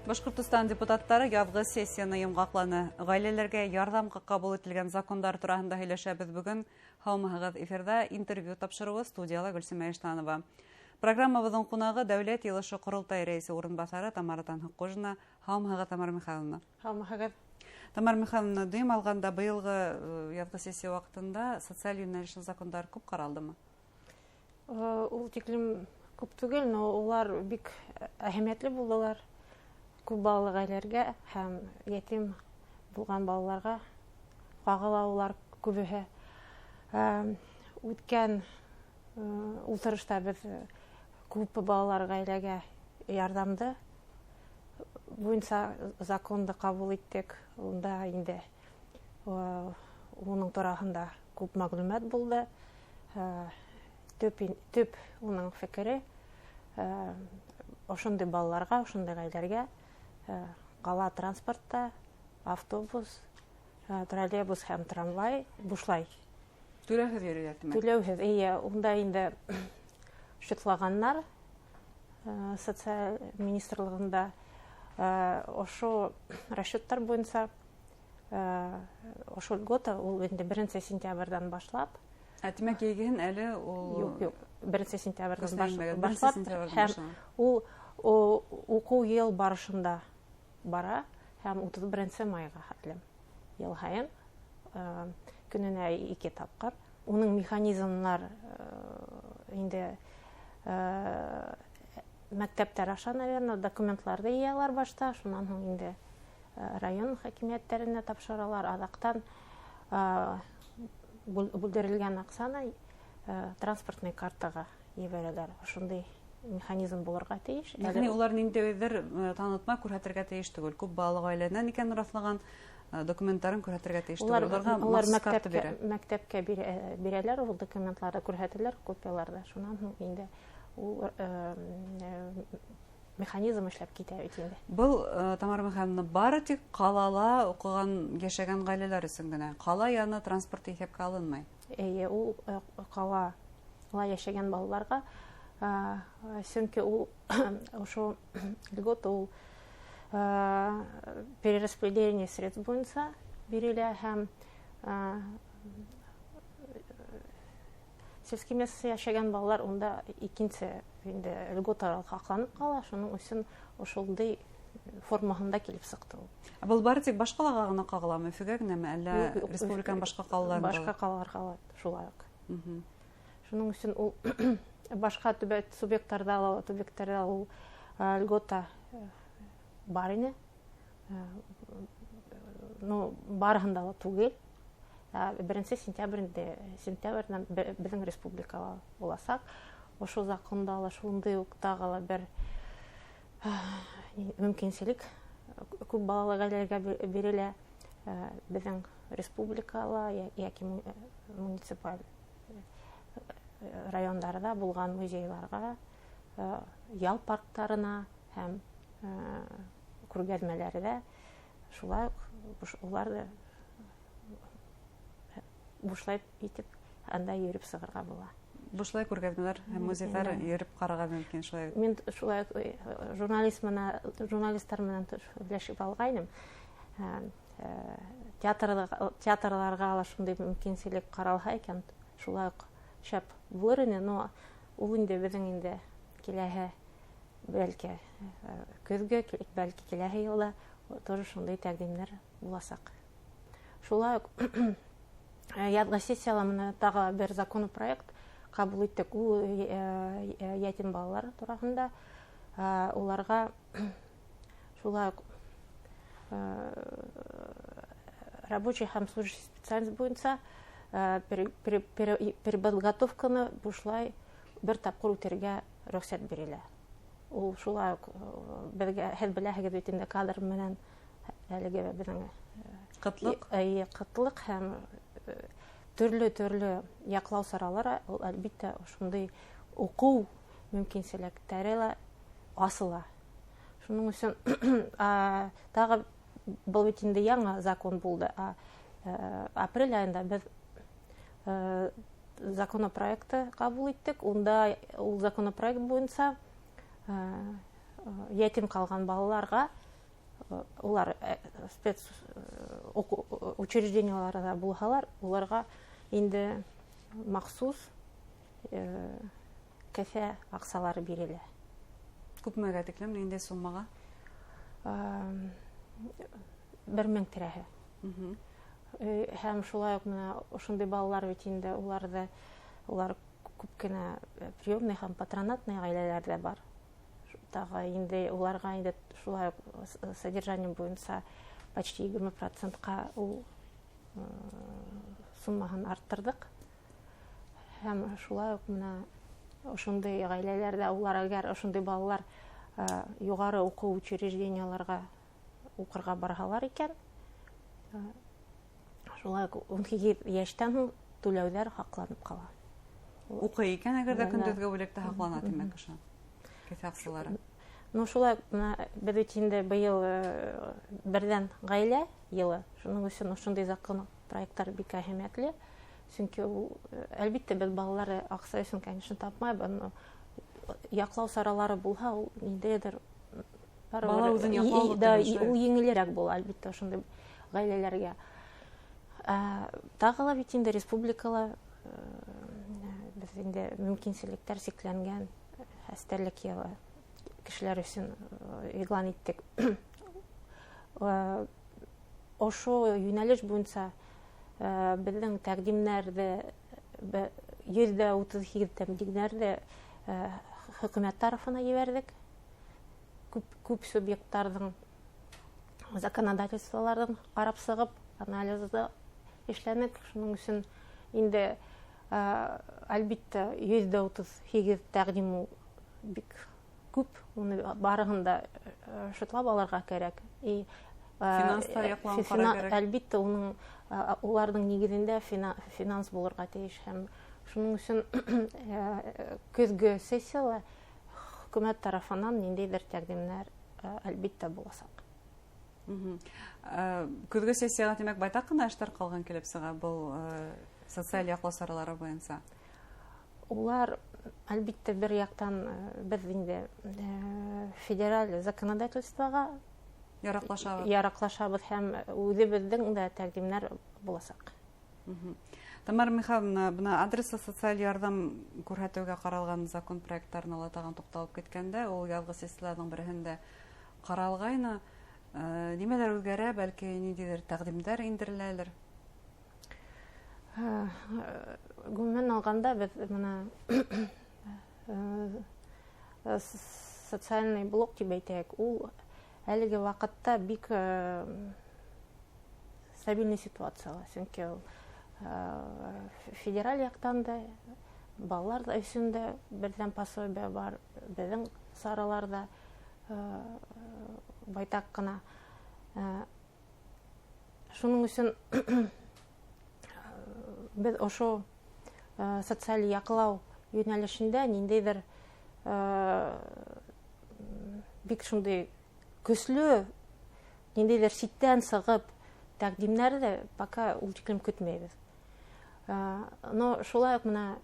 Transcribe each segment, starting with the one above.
Башкортстан депутаттары язгы сессияны йомгакланы. Гаиләләргә ярдәмгә кабул ителгән законнар турында һөйләшәбез бүген. Һаумыгыз эфирда интервью тапшыруы студияла Гөлсемә Иштанова. Программабызның кунагы Дәүләт Йылышы Корылтай рәисе урынбасары Тамара Танһыкожина. Һаумыгыз Тамара Михайловна. Һаумыгыз. Тамара Михайловна, дыйм алганда быелгы язгы сессия вакытында социаль юнәлешле законнар күп каралдымы? Ул тиклем күп түгел, но улар бик әһәмиятле булдылар. Күп балалы гаиләләргә һәм ятим булган балаларга кагылаулар күбеһе. Үткән утырышта без күп балалар гаиләгә ярдәмды буенча законды кабул иттек. Унда инде уның турында күп мәгълүмат булды. Төп уның фикере ошондый балаларга, ошондый гаиләләргә кала транспортта автобус, троллейбус һәм трамвай бушлай. Түләүһез йөриләр. Түләүһез, унда инде шутлаганнар социаль министрлыгында ошо расчёттар буенча ошо льгота ул инде 1 сентябрьдән башлап. Әтмәк егеһен әле ул Юк, 1 сентябрьдән башлап һәм ул уку ел барышында бара һәм 31 майга хәтлем ел һайын көненә 2 тапкыр. Уның механизмнар инде мәктәптәр аша, наверное, документларды иялар башта, шуннан соң инде район хакимиятләренә тапшыралар, адактан бүлдерелгән акчаны транспортный картага ебәрәләр. Шундый механизм булырга тиеш. Ягъни улар ниндидер танытма күрһәтергә тиеш түгел. Күп балалы гаиләдән икән раслаган документларын күрһәтергә тиеш түгел. Улар мәктәпкә бирәләр, ул документларны күрһәтәләр копияларда. Шуннан соң инде ул механизм эшләп китә бит инде. Был Тамара Михайловна бары тик калала укыган, яшәгән гаиләләр өчен генә. Кала яны транспорт исәпкә алынмый. Ул кала яшәгән балаларга, чөнки ул ошо льгота ул перераспределение средств буенча бирелә һәм сельский местә яшәгән балалар унда икенче инде льгота хакланып кала, шуның өчен ошолдый формасында килеп сыкты ул. Был бары тик башкаларга гына кагыламы, Өфөгә генәме, әллә республиканың башка калаларында? Башка калаларга шулай ук. Шуның өчен ул башка төбәк субъектларда ул льгота бар ине. Ну, барыгында ла түгел. 1 сентябрьдән безнең республикага буласак, ошо законда ла шундый ук тагыла бер мөмкинчелек күп балалы гаиләләргә бирелә. Безнең республикала яки муниципаль райондарда булган музейларга, ял парктарына һәм күргәзмәләргә шулай уларны бушлай итеп анда йөреп сыгырга була. Бушлай күргәзмәләр һәм музейлар йөреп карарга мөмкин шулай. Мин шулай журналистлар менән сөйләшеп алгайным. Театрларга шундый мөмкинчелек каралса икән, шулай ук шәп булыр иде, но ул инде безнең инде киләһе бәлки көзгә, бәлки киләһе елда тоже шундый тәкъдимнәр буласак. Шулай ук язгы сессияларында тагы бер законопроект кабул иттек. Ул ятим балалар турында. Уларга шулай ук рабочий һәм служащий специальность буенча переподготовканы бушлай бер тапкыр үтәргә рөхсәт бирелә. Ул шулай ук безгә һәм беләһегез бит инде кадр менән әлегә безнең кытлык һәм төрле яклау саралары ул әлбәттә шундый уку мөмкинчелекләре ла асыла. Шуның өчен тагы бу бит инде яңа закон булды. Апрель айында без законопроекты кабул иттек. Унда ул законопроект буенча ятим калган балаларга улар спец учрежденияларда булһалар, уларга инде махсус кәфә аксалары бирелә. Күпмәгә тиклем нинди суммага? 1000 тирәһе. Һәм шулай ук менә ошондый балалар бит инде улар күп кенә приемный һәм патронатный гаиләләрдә бар. Тагы инде уларга инде шулай ук содержание буенча почти 20%-ка ул суммаһын арттырдык. Һәм шулай ук менә ошондый гаиләләрдә улар әгәр ошондый балалар югары уку учрежденияларга укырга барһалар икән, шулай ук 12 яшьтән түләүләр хакланып кала. Укый икән, әгәр дә көндезгә бүлектә хаклана, димәк ошо. Кәфә аксалары. Шулай без бит инде быел бердән гаилә елы. Шуның өчен ошондый закон проекттар бик әһәмиятле. Чөнки әлбәттә без балалар акса өчен, конечно, тапмайбыз, но яклау саралары булһа, ул ниндидер бала үзен яклау да ул еңелрәк була, әлбәттә ошондый гаиләләргә. Тагы бит инде республикала без инде мөмкинчелектәр сикләнгән хәстәрлек елы кешеләр өчен игълан иттек. Ошо юнәлеш буенча безнең тәкъдимнәрдә 138 тәкъдимнәрдә хөкүмәт тарафына җибәрдек. Күп субъектларның законодательстволарын карап сыгып, анализды эшләнек. Шуның өчен инде әлбәттә 138 тәкъдим бик күп, уны барыгын да шутлап алырга кирәк. Финанстар яклауын карар кирәк. Әлбәттә уларның нигезендә финанс булырга тиеш. Һәм шуның өчен көзгө сессияла хөкүмәт тарафынан ниндидер тәкъдимнәр әлбәттә буласак. Көзгө сессияга димәк байтак кына эшләр калган килеп сыга бу социаль яклау саралары буенча. Улар әлбәттә бер яктан без инде федераль законодательствога яраклашабыз һәм үзебезнең дә тәкъдимнәр буласак. Тамара Михайловна, бuna адреслы социаль ярдәм күрһәтүгә каралган закон проекттарына ла тагын тукталып киткәндә, ул язгы сессияләрнең берендә каралгайны. Нимәләр үзгәрә, бәлки ниндидер тәкъдимнәр индереләлер? Гомумән алганда без моны социальный блок дип әйтәк, ул әлеге вакытта бик стабильный ситуация. Чөнки федераль яктан да балалар өчен дә бердәм пособие бар, безнең сараларда байтак кына. Шуның өчен без ошо социаль яклау юнәлешендә ниндидер бик шундый көчле, ниндидер ситтән сыгып тәкъдимнәрне пока ул тиклем көтмәйбез. Но шулай ук менә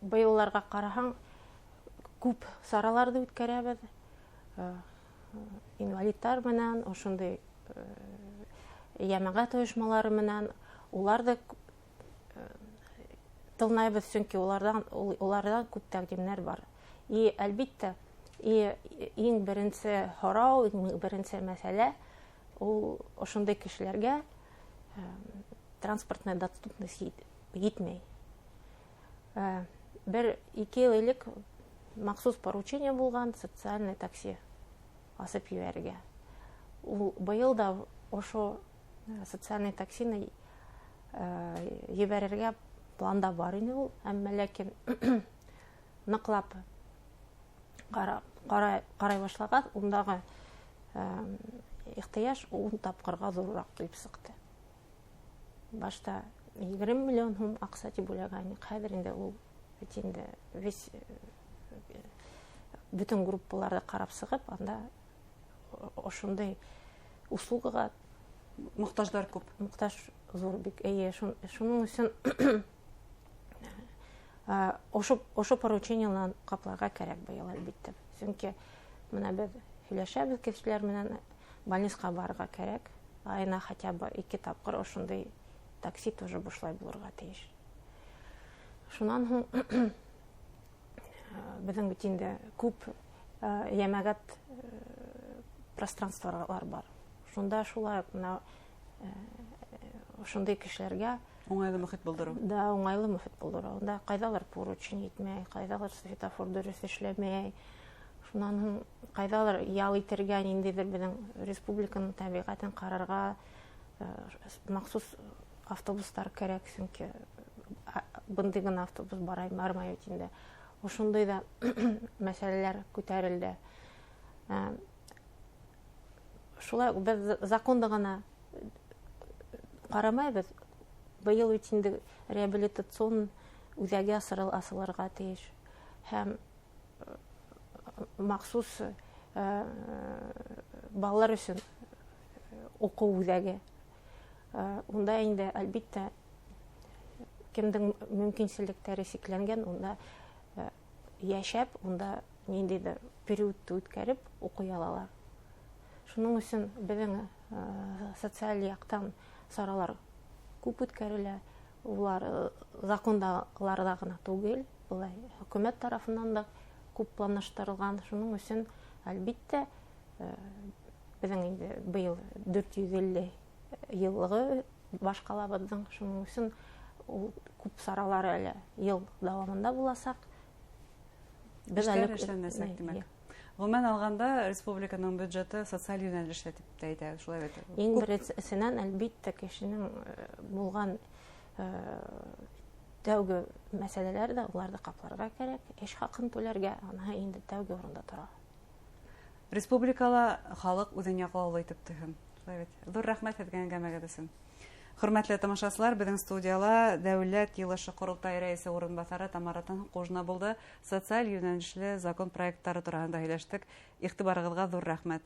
быелларга караһаң, күп сараларды үткәрәбез. Инвалидтар менән, ошондый җәмәгать оешмалары менән уларда тылнайбыз, чөнки улардан күп тәкъдимнәр бар. И әлбәттә, иң беренче һорау, иң беренче мәсьәлә ул ошондый кешеләргә транспортная доступность җитмәй. Бер-ике ел элек махсус поручение булган социальный такси асып җибәрергә. Ул быел да ошо социальный таксины җибәрергә планда бар иде ул, әмма ләкин ныклап карай башлаган, ундагы ихтыяж 10 тапкырга зуррак килеп сыкты. Башта 20 миллион сум акча бүләгән, хәзер инде ул инде весь бүтән группаларда карап сыгып, анда ошондый услугага мохтажлар күп. Мохтаж зур бик. Шуның өчен ошо поручениеларны капларга кирәк быел, әлбәттә. Чөнки менә без һөйләшәбез кешеләр менән, больницка барырга кәрәк. Айына хотя бы 2 тапкыр ошондай такси тоже бушлай булырга тиеш. Шунан һуң безнең бит инде күп ямагат пространстволар бар. Шунда шулай мына ошондой кешеләргә Уңайлы мөхит булдыру. да уңайлы мөхит булдыру. Анда кайдалар поручень итмәй, кайдалар светофор дөрес эшләмәй. Шунан һуң кайдалар ял итергә ниндидер безнең республиканың табигатен карарга махсус автобустар кирәк, чөнки бындай гына автобус бармай бит инде. Ошондой да мәсьәләләр күтәрелде. Шулай без законда гына карамайбыз. Быел бит инде реабилитацион үзәге асылырга тиеш. Һәм махсус балалар өчен уку үзәге. Унда инде әлбиттә кемдең мөмкинчелектәре шикләнгән, унда яшәп, унда ниндидер периодты үткәреп укый алалар. Шуның өчен безнең социаль яктан саралар күп үткәрелә. Улар закондаларда гына түгел, булай хөкүмәт тарафыннан да күп планлаштырылган. Шуның өчен әлбиттә безнең инде быел 450 еллыгы башкалабызның. Шуның өчен күп саралар әле ел дәвамында буласак. Без әле эшләнәсәк димәк. Гомумән алганда республиканың бюджеты социаль юнәлештә дип әйтә, шулай бит. Иң беренчесеннән әлбиттә кешенең булган тәүге мәсьәләләр дә уларда капларга кирәк. Эш хакын түләргә аны инде тәүге урында тора. Республикала халык үзен яклаулы итеп тыгын. Шулай бит. Зур рәхмәт әйткән әңгәмәгәдәсен. Хөрмәтле тамашачылар, безнең студияла Дәүләт Йылышы Курултай рәисе урынбасары Тамара Танкужина булды. Социаль юнәлешле закон проекттары турында һөйләштек. Игътибарыгызга зур рәхмәт.